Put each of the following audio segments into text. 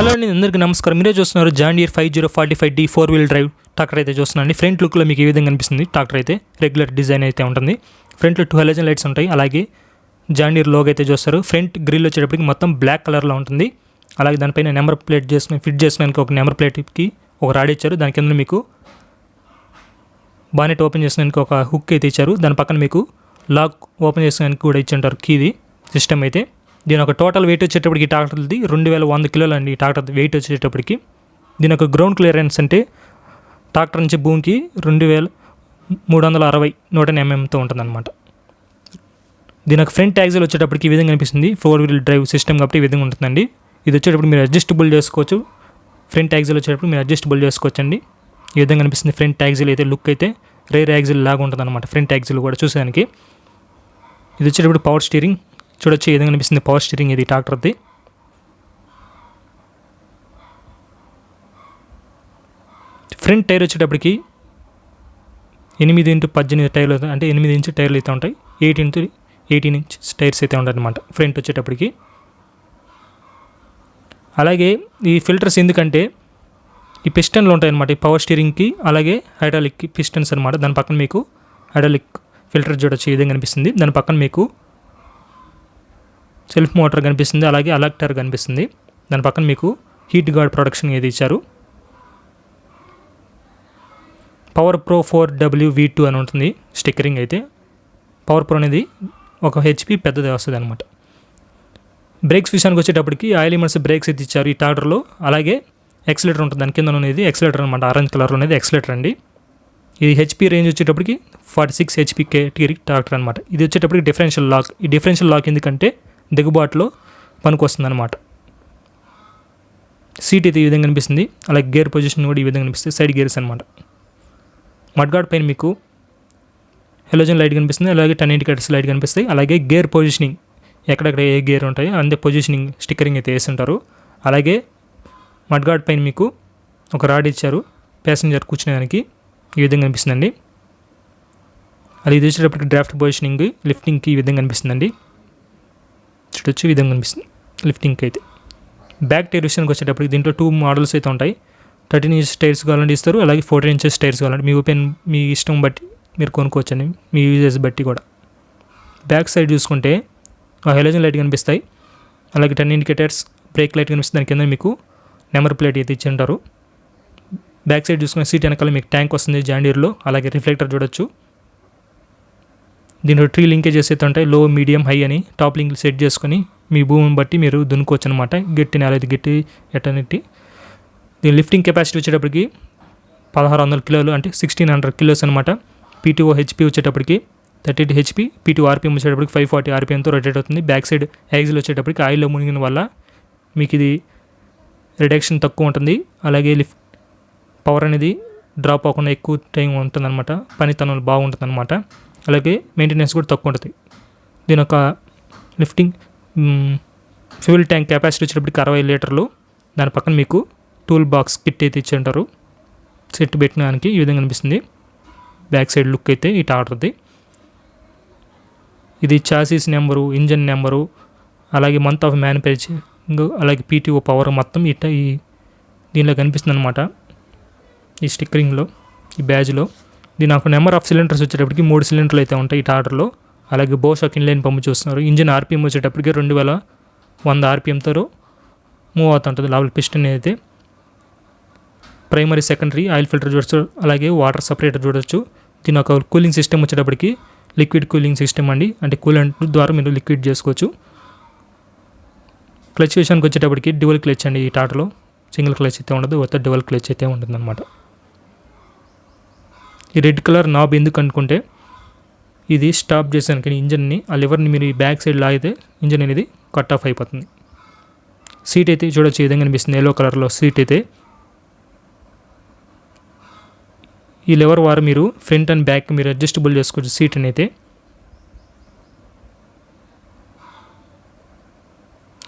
Hello అండి, అందరికీ నమస్కారం. మీరే చూస్తున్నారు John Deere 5045D 4-wheel drive tractor అయితే చూస్తున్నాండి. ఫ్రంట్ లుక్లో మీకు ఈ విధంగా కనిపిస్తుంది. ట్రాక్టర్ అయితే రెగ్యులర్ డిజైన్ అయితే ఉంటుంది. ఫ్రంట్లో 2 హలోజన్ లైట్స్ ఉంటాయి. అలాగే జాన్ డీర్ లోగో అయితే చూస్తారు. ఫ్రంట్ గ్రిల్ వచ్చేటప్పటికి మొత్తం బ్లాక్ కలర్లో ఉంటుంది. అలాగే దానిపైన నెంబర్ ప్లేట్ ఫిట్ చేసుకోవడానికి ఒక నెంబర్ ప్లేట్కి ఒక రాడ్ ఇచ్చారు. దాని కింద మీకు బానెట్ ఓపెన్ చేసుకోవడానికి ఒక హుక్ అయితే ఇచ్చారు. దాని పక్కన మీకు లాక్ ఓపెన్ చేసుకోవడానికి కూడా ఇచ్చింటారు కీది సిస్టమ్ అయితే. దీని ఒక టోటల్ వెయిట్ వచ్చేటప్పటికి ట్రాక్టర్ది 2100 కిలోలు అండి. ట్రాక్టర్ వెయిట్ వచ్చేటప్పటికి దీని ఒక గ్రౌండ్ క్లియరెన్స్ అంటే ట్రాక్టర్ నుంచి భూమికి 2360 100 mm ఉంటుంది అనమాట. దీని ఒక ఫ్రంట్ యాక్సిల్ వచ్చేటప్పటికి ఈ విధంగా కనిపిస్తుంది. 4-wheel డ్రైవ్ సిస్టమ్ కాబట్టి ఈ విధంగా ఉంటుందండి. ఇది వచ్చేటప్పుడు మీరు అడ్జస్టబుల్ చేసుకోవచ్చు. ఫ్రంట్ యాక్సిల్ వచ్చేటప్పుడు మీరు అడ్జస్టబుల్ చేసుకోవచ్చు అండి. ఈ విధంగా కనిపిస్తుంది. ఫ్రంట్ యాక్సిల్ అయితే లుక్ అయితే రేర్ యాక్సిల్ లాగా ఉంటుంది అనమాట. ఫ్రంట్ యాక్సిల్ కూడా చూసేదానికి. ఇది వచ్చేటప్పుడు పవర్ స్టీరింగ్ చూడొచ్చు. ఈ విధంగా కనిపిస్తుంది పవర్ స్టీరింగ్ ఇది ట్రాక్టర్ది. ఫ్రంట్ టైర్ వచ్చేటప్పటికి 8x18 టైర్లు అంటే 8 ఇంచ్ టైర్లు అయితే ఉంటాయి. 8x18 ఇంచ్ టైర్స్ అయితే ఉంటాయి అనమాట ఫ్రంట్ వచ్చేటప్పటికి. అలాగే ఈ ఫిల్టర్స్ ఎందుకంటే ఈ పిస్టన్లు ఉంటాయి అనమాట. ఈ పవర్ స్టీరింగ్కి అలాగే హైడ్రాలిక్ పిస్టన్స్ అనమాట. దాని పక్కన మీకు హైడ్రాలిక్ ఫిల్టర్ చూడొచ్చు. ఈ విధంగా కనిపిస్తుంది. దాని పక్కన మీకు సెల్ఫ్ మోటార్ కనిపిస్తుంది. అలాగే అలక్టర్ కనిపిస్తుంది. దాని పక్కన మీకు హీట్ గార్డ్ ప్రొటెక్షన్ ఏది ఇచ్చారు. పవర్ ప్రో 4WV2 అని ఉంటుంది స్టిక్కరింగ్ అయితే. పవర్ ప్రో అనేది 1 HP పెద్దది వస్తుంది అనమాట. బ్రేక్స్ విషయానికి వచ్చేటప్పటికి ఆయిల్ ఇమర్స్ బ్రేక్స్ అయితే ఇచ్చారు ఈ ట్రాక్టర్లో. అలాగే ఎక్సలేటర్ ఉంటుంది. దాని కింద అనేది ఎక్సలేటర్ అనమాట. ఆరెంజ్ కలర్ అనేది ఎక్సలేటర్ అండి. ఇది HP రేంజ్ వచ్చేటప్పటికి 46 HP కేటగిరీ ట్రాక్టర్ అనమాట. ఇది వచ్చేటప్పటికి డిఫరెన్షియల్ లాక్. ఈ డిఫరెన్షియల్ లాక్ ఎందుకంటే దిగుబాటులో పనికి వస్తుంది అనమాట. సీట్ అయితే ఈ విధంగా కనిపిస్తుంది. అలాగే గేర్ పొజిషన్ కూడా ఈ విధంగా కనిపిస్తుంది. సైడ్ గేర్స్ అనమాట. మడ్గార్డ్ పైన మీకు హలోజన్ లైట్ కనిపిస్తుంది. అలాగే 10 ఇండికేటర్స్ లైట్ కనిపిస్తాయి. అలాగే గేర్ పొజిషనింగ్ ఎక్కడెక్కడ ఏ గేర్ ఉంటాయో అంతే పొజిషనింగ్ స్టిక్కరింగ్ అయితే వేస్తుంటారు. అలాగే మడ్గార్డ్ పైన మీకు ఒక రాడ్ ఇచ్చారు ప్యాసింజర్ కూర్చునేదానికి. ఈ విధంగా కనిపిస్తుందండి. అది ఇది వచ్చేటప్పటికి డ్రాఫ్ట్ పొజిషనింగ్ లిఫ్టింగ్కి ఈ విధంగా కనిపిస్తుందండి. చూడొచ్చు ఈ విధంగా కనిపిస్తుంది లిఫ్టింగ్కి అయితే. బ్యాక్ టైర్ విషయానికి వచ్చేటప్పటికి దీంట్లో 2 మోడల్స్ అయితే ఉంటాయి. 13 ఇంచెస్ టైర్స్ కావాలంటే ఇస్తారు. అలాగే 14 ఇంచెస్ టైర్స్ కావాలంటే మీ ఇష్టం బట్టి మీరు కొనుక్కోవచ్చండి. మీ యూజెస్ బట్టి కూడా. బ్యాక్ సైడ్ చూసుకుంటే హలోజన్ లైట్ కనిపిస్తాయి. అలాగే 10 ఇండికేటర్స్ బ్రేక్ లైట్ కనిపిస్తుంది. దాని కింద మీకు నెంబర్ ప్లేట్ అయితే ఇచ్చి ఉంటారు. బ్యాక్ సైడ్ చూసుకునే సీట్ వెనకాల మీకు ట్యాంక్ వస్తుంది జాన్ డీర్లో. అలాగే రిఫ్లెక్టర్ చూడొచ్చు. దీంట్లో 3 లింకేజెస్ అయితే ఉంటాయి. లో, మీడియం, హై అని టాప్ లింక్ సెట్ చేసుకొని మీ భూమిని బట్టి మీరు దున్నుకోవచ్చు అనమాట. గట్టి నేల అయితే గట్టి ఎట్టనిట్టి. దీని లిఫ్టింగ్ కెపాసిటీ వచ్చేటప్పటికి 1600 కిలోలు అంటే 1600 కిలోస్ అనమాట. PTO HP వచ్చేటప్పటికి 32 HP. PTO RPM వచ్చేటప్పటికి 540 RPMతో రొటేట్ అవుతుంది. బ్యాక్ సైడ్ యాక్సిల్ వచ్చేటప్పటికి ఆయిల్లో మునిగిన వల్ల మీకు ఇది రిడక్షన్ తక్కువ ఉంటుంది. అలాగే పవర్ అనేది డ్రాప్ అవ్వకుండా ఎక్కువ టైం ఉంటుంది అనమాట. పనితనం బాగుంటుంది అనమాట. అలాగే మెయింటెనెన్స్ కూడా తక్కువ ఉంటుంది. దీని ఒక లిఫ్టింగ్ ఫ్యూల్ ట్యాంక్ కెపాసిటీ వచ్చేటప్పటికి 60 లీటర్లు. దాని పక్కన మీకు టూల్ బాక్స్ కిట్ అయితే ఇచ్చి ఉంటారు సెట్ పెట్టడానికి. ఈ విధంగా కనిపిస్తుంది బ్యాక్ సైడ్ లుక్ అయితే ఈ ట్రాక్టర్ది. ఇది చాసీస్ నెంబరు, ఇంజన్ నెంబరు, అలాగే మంత్ ఆఫ్ మ్యానుఫ్యాక్చరింగ్, అలాగే PTO పవర్ మొత్తం ఈ దీనిలో కనిపిస్తుంది అనమాట. ఈ స్టిక్కరింగ్లో ఈ బ్యాజ్లో. దీని ఒక నెంబర్ ఆఫ్ సిలిండర్స్ వచ్చేటప్పటికి 3 సిలిండర్లు అయితే ఉంటాయి ఈ ట్రాక్టర్లో. అలాగే బోషాక్ ఇన్లైన్ పంపు చూస్తున్నారు. ఇంజిన్ RPM వచ్చేటప్పటికి 2100 RPMతో మూవ్ అవుతుంటుంది. లోపల పిస్టన్ అయితే ప్రైమరీ, సెకండరీ ఆయిల్ ఫిల్టర్ చూడొచ్చు. అలాగే వాటర్ సపరేటర్ చూడొచ్చు. దీని ఒక కూలింగ్ సిస్టమ్ వచ్చేటప్పటికి లిక్విడ్ కూలింగ్ సిస్టమ్ అండి. అంటే కూలెంట్ ద్వారా మీరు లిక్విడ్ చేసుకోవచ్చు. క్లచ్ విషయానికి వచ్చేటప్పటికి డ్యువల్ క్లచ్ అండి. ఈ ట్రాక్టర్లో సింగిల్ క్లచ్ అయితే ఉండదు, డ్యువల్ క్లచ్ అయితే ఉంటుంది అనమాట. ఈ రెడ్ కలర్ నాబ్ ఎందుకు అనుకుంటే ఇది స్టాప్ చేసానికి ఇంజన్ని ఆ లివర్ని మీరు ఈ బ్యాక్ సైడ్ లాగితే ఇంజన్ అనేది కట్ ఆఫ్ అయిపోతుంది. సీట్ అయితే చూడొచ్చు ఈ విధంగా కనిపిస్తుంది. ఎల్లో కలర్లో సీట్ అయితే. ఈ లివర్ వారు మీరు ఫ్రంట్ అండ్ బ్యాక్ మీరు అడ్జస్టబుల్ చేసుకోవచ్చు సీట్ అయితే.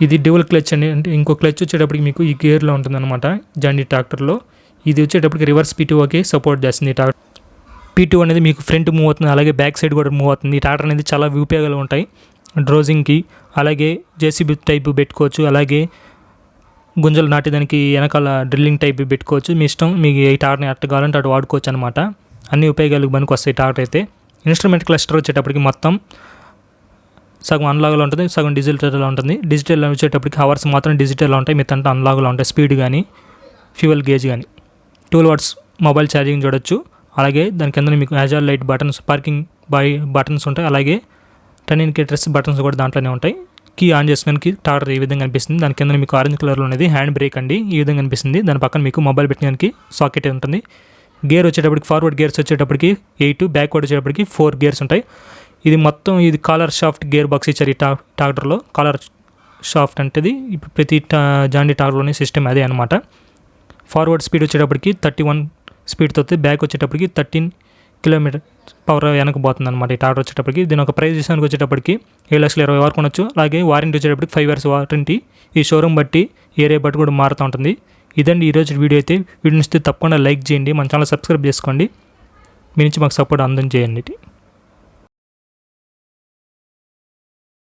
ఇది డ్యువల్ క్లచ్ అండి. అంటే ఇంకో క్లచ్ వచ్చేటప్పటికి మీకు ఈ గేర్లో ఉంటుంది అనమాట జాన్ డీర్ ట్రాక్టర్లో. ఇది వచ్చేటప్పటికి రివర్స్ PTOకి సపోర్ట్ చేస్తుంది. PTO అనేది మీకు ఫ్రంట్ మూవ్ అవుతుంది. అలాగే బ్యాక్ సైడ్ కూడా మూవ్ అవుతుంది. ఈ ట్రాక్టర్ అనేది చాలా ఉపయోగాలు ఉంటాయి. డ్రోజింగ్కి, అలాగే JCB టైప్ పెట్టుకోవచ్చు. అలాగే గుంజలు నాటేదానికి వెనకాల డ్రిల్లింగ్ టైప్ పెట్టుకోవచ్చు. మీ ఇష్టం, మీకు ఈ ట్రాక్టర్ని ఎట్ట కావాలంటే అటు వాడుకోవచ్చు అనమాట. అన్ని ఉపయోగాలకు పనికి వస్తాయి ట్రాక్టర్ అయితే. ఇన్స్ట్రుమెంట్ క్లస్టర్ వచ్చేటప్పటికి మొత్తం సగం అనలాగ్లో ఉంటుంది, సగం డిజిటల్లో ఉంటుంది. డిజిటల్ వచ్చేటప్పటికి హవర్స్ మాత్రం డిజిటల్లో ఉంటాయి, మిగతా అనలాగ్లో ఉంటాయి. స్పీడ్ కానీ ఫ్యూయల్ గేజ్ కానీ 12 వాట్స్ మొబైల్ ఛార్జింగ్ చూడొచ్చు. అలాగే దాని కింద మీకు యాజాల్ లైట్ బటన్స్, పార్కింగ్ బటన్స్ ఉంటాయి. అలాగే టర్న్ ఇండికేటర్స్ బటన్స్ కూడా దాంట్లోనే ఉంటాయి. కీ ఆన్ చేసుకోవడానికి ట్రాక్టర్ ఈ విధంగా కనిపిస్తుంది. దాని కింద మీకు ఆరెంజ్ కలర్లో అనేది హ్యాండ్ బ్రేక్ అండి, ఈ విధంగా కనిపిస్తుంది. దాని పక్కన మీకు మొబైల్ పెట్టడానికి సాకెట్ ఉంటుంది. గేర్ వచ్చేటప్పటికి ఫార్వర్డ్ గేర్స్ వచ్చేటప్పటికి 8, బ్యాక్వర్డ్ వచ్చేటప్పటికి 4 గేర్స్ ఉంటాయి. ఇది మొత్తం ఇది కాలర్ షాఫ్ట్ గేర్ బాక్స్ ఇచ్చారు ఈ ట్రాక్టర్లో. కాలర్ షాఫ్ట్ అంటే ఇప్పుడు ప్రతి జాండీ ట్రాక్టర్లోని సిస్టమ్ అదే అనమాట. ఫార్వర్డ్ స్పీడ్ వచ్చేటప్పటికి 31 స్పీడ్తో వస్తుంది. బ్యాక్ వచ్చేటప్పటికి 13 కిలోమీటర్ పవర్ వెనక పోతుంది అనమాట ఈ ట్రాక్టర్ వచ్చేటప్పటికి. దీని ఒక ప్రైస్ విషయానికి వచ్చేటప్పటికి 7,20,000 వరకు కొనొచ్చు. అలాగే వారంటీ వచ్చేటప్పటికి 5 years వారంటీ. ఈ షోరూమ్ బట్టి, ఏరియా బట్టి కూడా మారుతూ ఉంటుంది. ఇదండి ఈరోజు వీడియో అయితే. వీడియో నచ్చితే తప్పకుండా లైక్ చేయండి, మన ఛానల్ సబ్స్క్రైబ్ చేసుకోండి. మీ నుంచి మాకు సపోర్ట్ అందజేయండి.